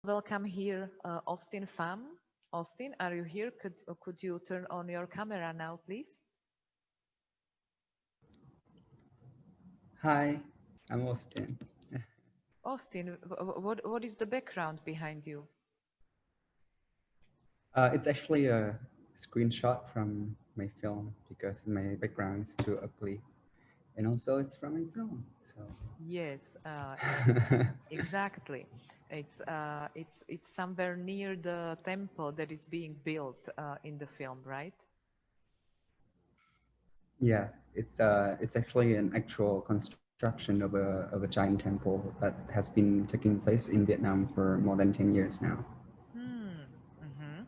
Welcome here, Ostin fam. Ostin, are you here? Could you turn on your camera now, please? Hi, I'm Ostin. Ostin, what is the background behind you? It's actually a screenshot from my film because my background is too ugly, and also it's from my film. So Yes, exactly. It's somewhere near the temple that is being built in the film, right? yeah, it's actually an actual construction of a giant temple that has been taking place in Vietnam for more than 10 years now. Hmm. Mm-hmm.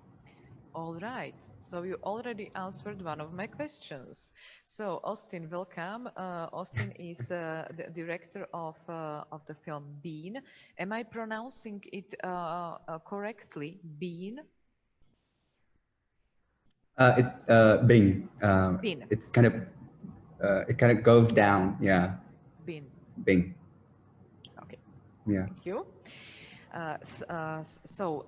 All right. So you already answered one of my questions. So Austin, welcome. Austin is the director of the film Bean. Am I pronouncing it correctly? Bean. It's Binh. Bean. It's kind of it kind of goes down. Yeah, Bean. Binh. Okay. Yeah. Thank you. So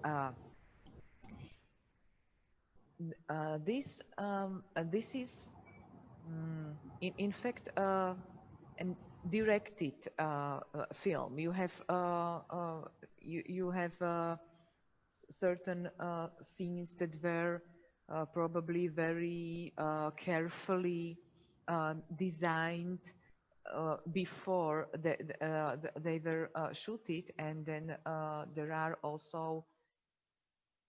this is in fact an directed film. You have you have certain scenes that were probably very carefully designed before they were shooted, and then there are also,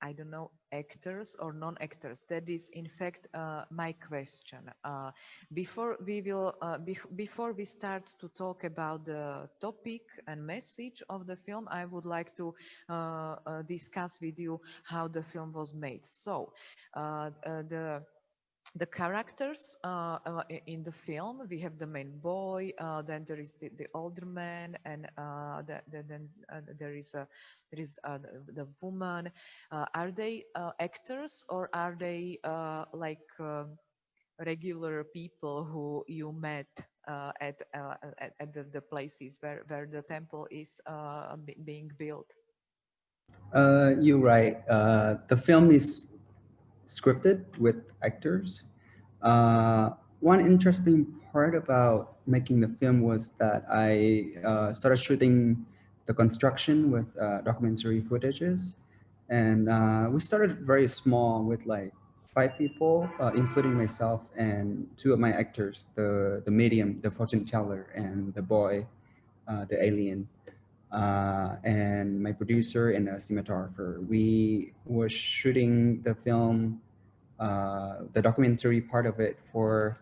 I don't know, actors or non-actors. That is, in fact, my question. Before we start to talk about the topic and message of the film, I would like to discuss with you how the film was made. So, the characters in the film, we have the main boy, then there is the older man, and then there is the woman. Are they actors, or are they regular people who you met at the places where the temple is being built? You're right. The film is scripted with actors. One interesting part about making the film was that I started shooting the construction with documentary footages, and we started very small with like 5 people, including myself and two of my actors, the medium, the fortune teller, and the boy, the alien, and my producer and a cinematographer. We were shooting the film, the documentary part of it, for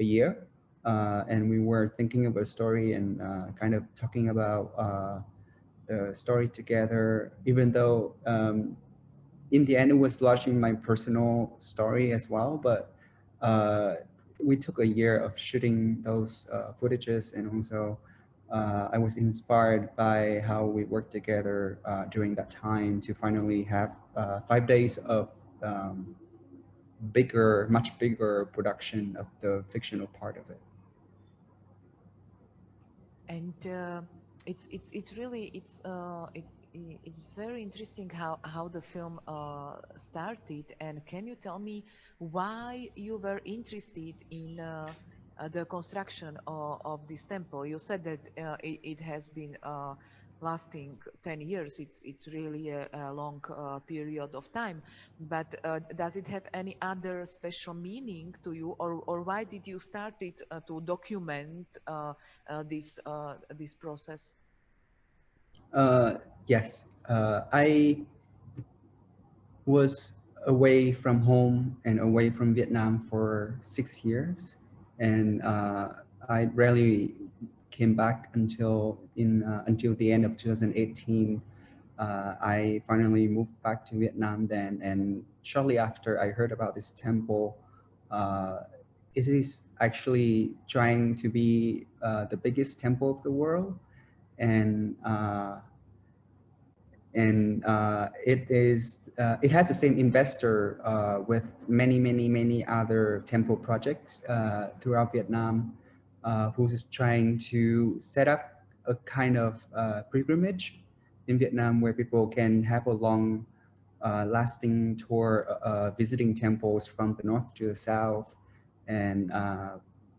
a year. And we were thinking of a story and kind of talking about the story together, even though in the end it was largely my personal story as well. But uh, we took a year of shooting those footages, and also I was inspired by how we worked together during that time to finally have 5 days of um, much bigger production of the fictional part of it. And it's really it's very interesting how the film started. And can you tell me why you were interested in the construction of this temple? You said that it has been lasting 10 years. It's really a long period of time. But does it have any other special meaning to you, or why did you start it to document this process? Uh, yes, I was away from home and away from Vietnam for 6 years, and I rarely came back until the end of 2018. I finally moved back to Vietnam then, and shortly after, I heard about this temple. Uh, it is actually trying to be the biggest temple of the world, and it has the same investor with many other temple projects throughout Vietnam, who's trying to set up a kind of pilgrimage in Vietnam where people can have a long lasting tour visiting temples from the north to the south, and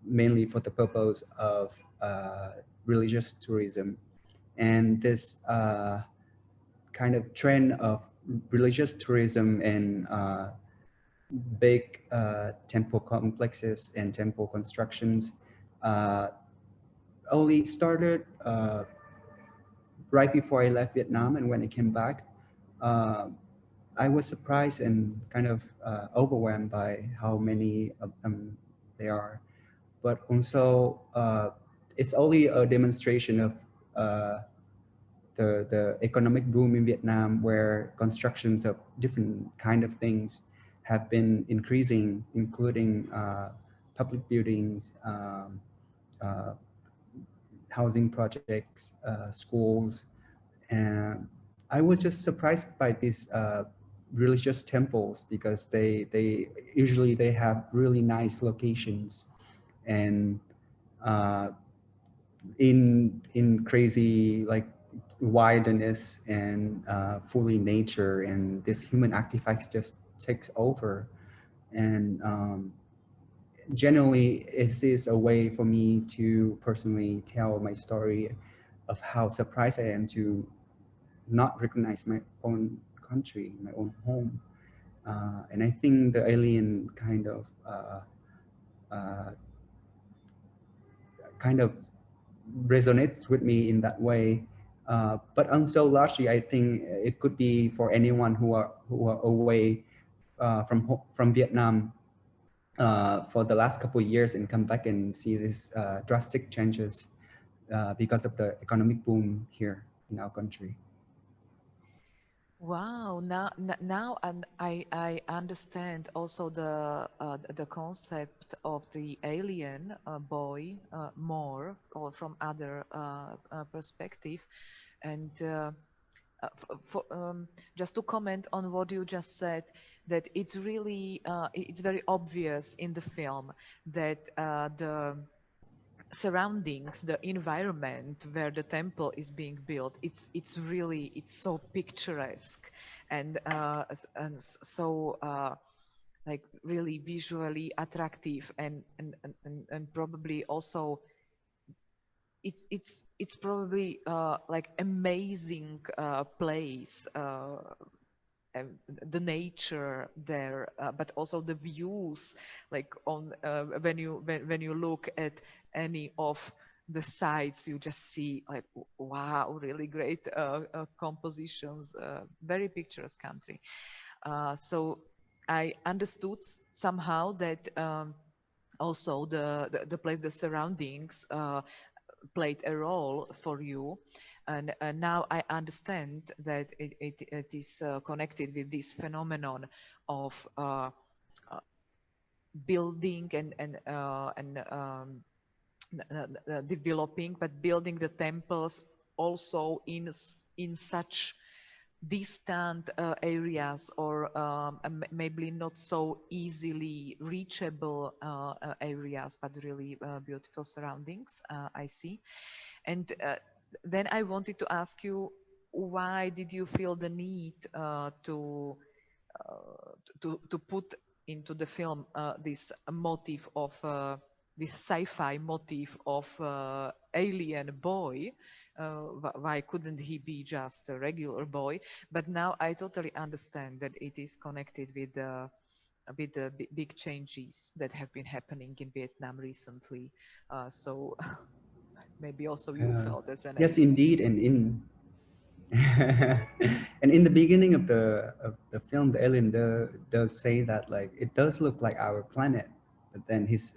mainly for the purpose of religious tourism. And this kind of trend of religious tourism and big temple complexes and temple constructions uh, only started right before I left Vietnam. And when I came back, uh, I was surprised and kind of overwhelmed by how many of them there are. But also, it's only a demonstration of uh, the economic boom in Vietnam, where constructions of different kind of things have been increasing, including public buildings, uh, housing projects, schools. And I was just surprised by these religious temples because they usually they have really nice locations, and uh, in crazy like wilderness and fully nature, and this human artifacts just takes over. And generally it is a way for me to personally tell my story of how surprised I am to not recognize my own country, my own home. And I think the alien uh, kind of resonates with me in that way. But also largely, I think it could be for anyone who are away from Vietnam for the last couple of years and come back and see these drastic changes because of the economic boom here in our country. Wow, now and I understand also the concept of the alien boy more, or from other perspective. And for, just to comment on what you just said, that it's really it's very obvious in the film that the surroundings, the environment where the temple is being built, it's really, it's so picturesque, and so like really visually attractive, and probably also it's probably like amazing place, and the nature there, but also the views, like on when you look at any of the sites, you just see like, wow, really great compositions, very picturesque country. So I understood somehow that also the place, the surroundings played a role for you. And now I understand that it is connected with this phenomenon of building and developing, but building the temples also in such distant areas, or maybe not so easily reachable areas, but really beautiful surroundings, I see. And then I wanted to ask you, why did you feel the need to put into the film this motif of this sci-fi motif of alien boy? Why couldn't he be just a regular boy? But now I totally understand that it is connected with the big changes that have been happening in Vietnam recently. So maybe also you Uh, felt as an yes, alien. indeed, and in and in the beginning of the film, the alien does say that like it does look like our planet, but then his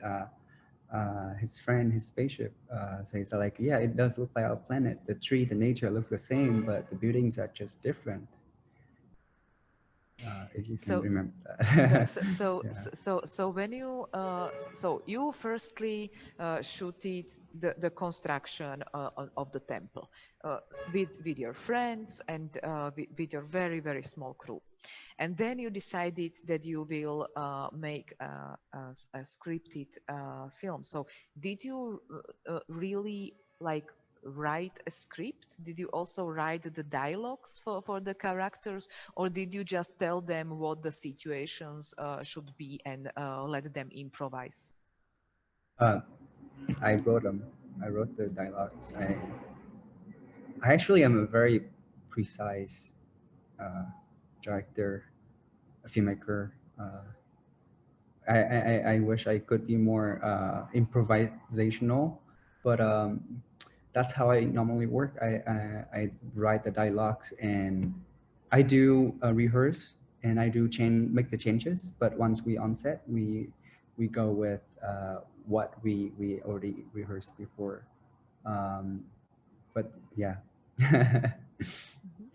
friend, his spaceship, says like, yeah, it does look like our planet. The tree, the nature looks the same, but the buildings are just different. If you can So remember So, that. so, so, Yeah. so, so when you, so you firstly shooted the construction of the temple with your friends and with your very, very small crew. And then you decided that you will make a scripted film. So did you really like write a script? Did you also write the dialogues for the characters, or did you just tell them what the situations should be and let them improvise? Uh, I wrote them. I wrote the dialogues. I actually am a very precise uh, director, a filmmaker. I wish I could be more improvisational, but that's how I normally work. I write the dialogues and I do rehearse and I do make the changes. But once we on set, we go with what we already rehearsed before. Um, but yeah, Mhm.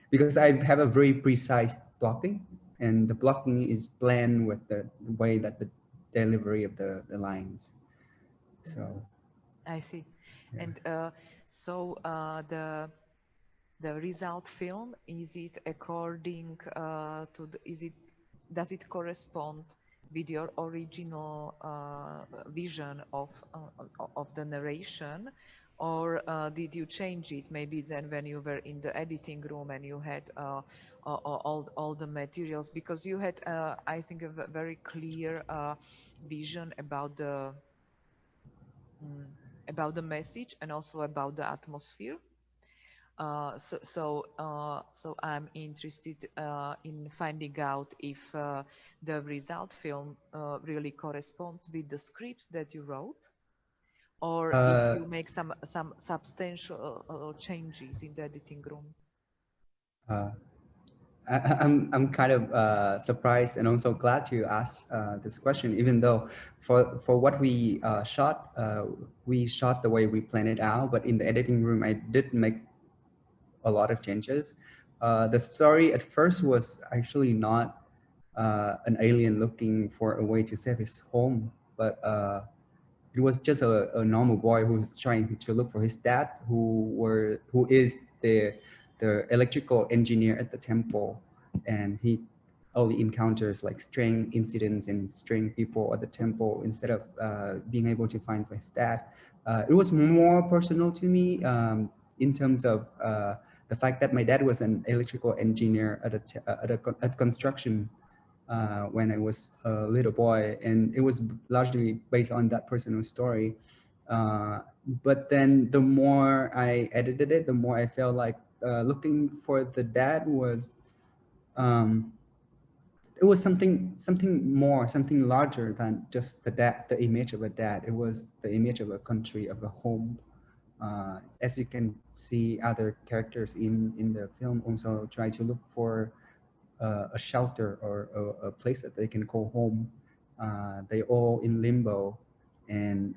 because I have a very precise blocking, and the blocking is planned with the way that the delivery of the lines. Yes, So I see. yeah. And so the result film, is it according to the, is it, does it correspond with your original vision of the narration, or did you change it maybe then when you were in the editing room and you had all the materials, because you had I think a very clear vision mm, about the message and also about the atmosphere. So I'm interested in finding out if the result film really corresponds with the script that you wrote, or if Uh, you make some substantial changes in the editing room. uh, I'm kind of surprised and also glad you asked this question, even though for what we shot the way we planned it out, but in the editing room, I did make a lot of changes. The story at first was actually not an alien looking for a way to save his home, but it was just a normal boy who's trying to look for his dad, who is the electrical engineer at the temple, and he only encounters like strange incidents and strange people at the temple instead of being able to find his dad. It was more personal to me in terms of the fact that my dad was an electrical engineer at construction when I was a little boy, and it was largely based on that personal story. But then the more I edited it, the more I felt like looking for the dad was um, it was something more, something larger than just the dad, the image of a dad. It was the image of a country, of a home. As you can see, other characters in the film also try to look for a shelter or a place that they can call home. They all in limbo, and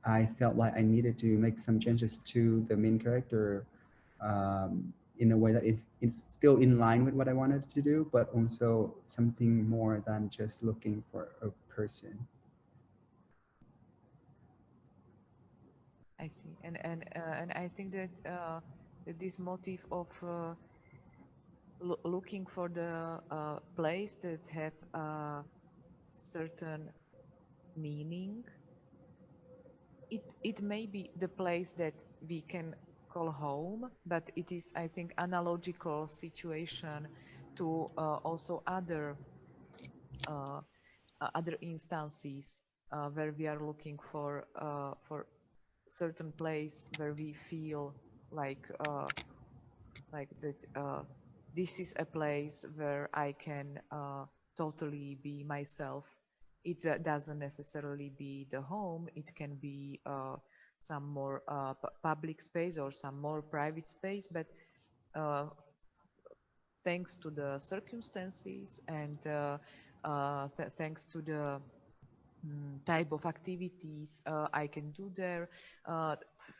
I felt like I needed to make some changes to the main character in a way that it's still in line with what I wanted to do, but also something more than just looking for a person. I see. And I think that that this motive of looking for the place that have a certain meaning, it may be the place that we can call home, but it is, I think, analogical situation to also uh, other instances where we are looking for certain place where we feel like that this is a place where I can totally be myself. It doesn't necessarily be the home. It can be some more public space or some more private space, but uh, thanks to the circumstances and thanks to the type of activities I can do there.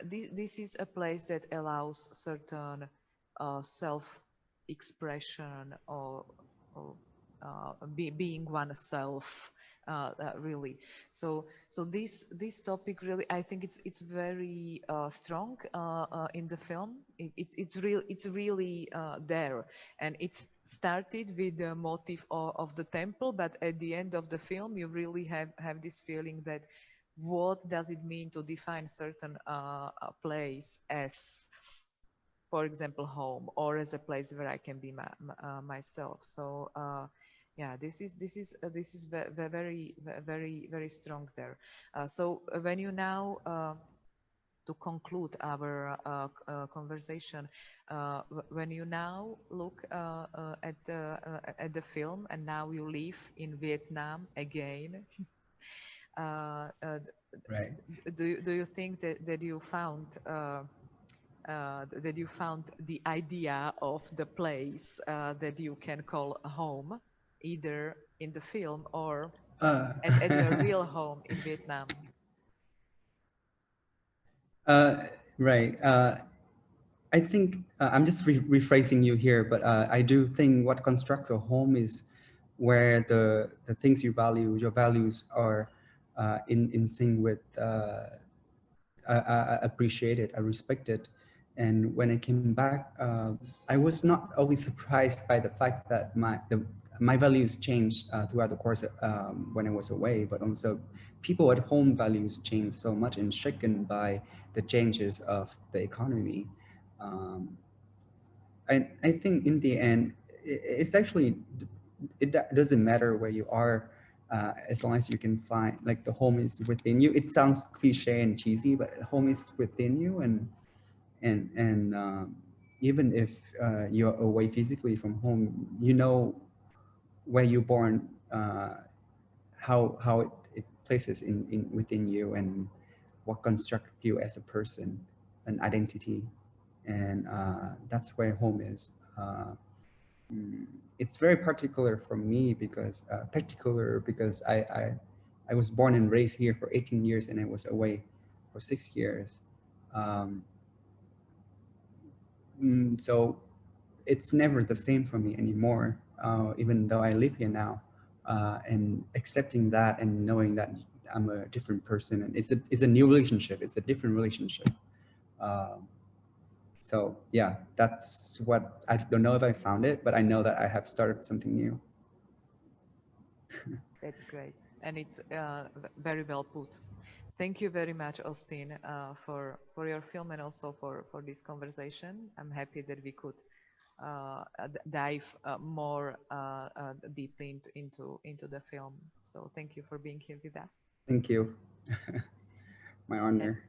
This is a place that allows certain self-expression or being oneself. Really, so this topic really, I think it's very strong in the film. It's really there, and it's started with the motive of the temple, but at the end of the film you really have this feeling that what does it mean to define certain place as, for example, home, or as a place where I can be myself. So yeah, this is very strong there. So when you now to conclude our conversation, when you now look at the film, and now you live in Vietnam again, uh, uh, Right. do you think that you found that you found the idea of the place that you can call a home, either in the film or Uh, at your real home in Vietnam? uh, right. I think I'm just rephrasing you here, but I do think what constructs a home is where the things you value, your values are in sync with I appreciate it, I respect it. And when I came back, I was not only surprised by the fact that my values changed throughout the course when I was away, but also people at home values changed so much and shaken by the changes of the economy. Um, I think in the end, it's actually, doesn't matter where you are, as long as you can find, like, the home is within you. It sounds cliche and cheesy, but home is within you, and even if you're away physically from home, you know where you're born, how it places in within you, and what constructs you as a person, an identity, and that's where home is. Mm, it's very particular because I was born and raised here for 18 years and I was away for 6 years. Um, so it's never the same for me anymore, even though I live here now. And accepting that and knowing that I'm a different person, and it's a new relationship. It's a different relationship. Um, so yeah, that's what, I don't know if I found it, but I know that I have started something new. That's great, and it's very well put. Thank you very much, Austin, for your film and also for this conversation. I'm happy that we could dive more deeply into the film. So thank you for being here with us. Thank you. My And honor.